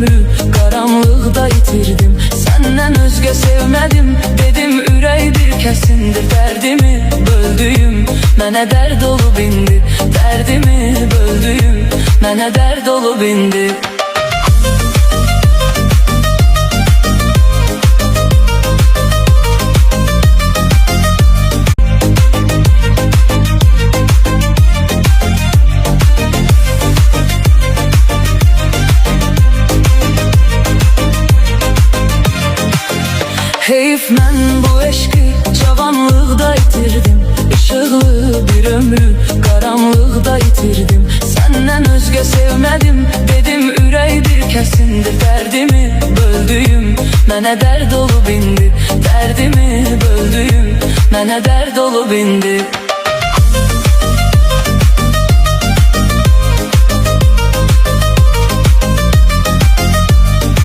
ömrü qaranlıqda itirdim. Səndən özgə sevmədim, dedim ürək bir kəsindir. Dərdimi böldüyüm, mənə dərd olub indi. Dərdimi böldüyüm, mənə dərd olub indi. Heyf mən bu eşqi cavanlıqda itirdim. Işıqlı bir ömrü qaranlıqda itirdim. Səndən özgə sevmədim, dedim ürək bir kəsindir. Dərdimi böldüyüm, mənə dərd olub indi. Dərdimi böldüyüm, mənə dərd olub indi.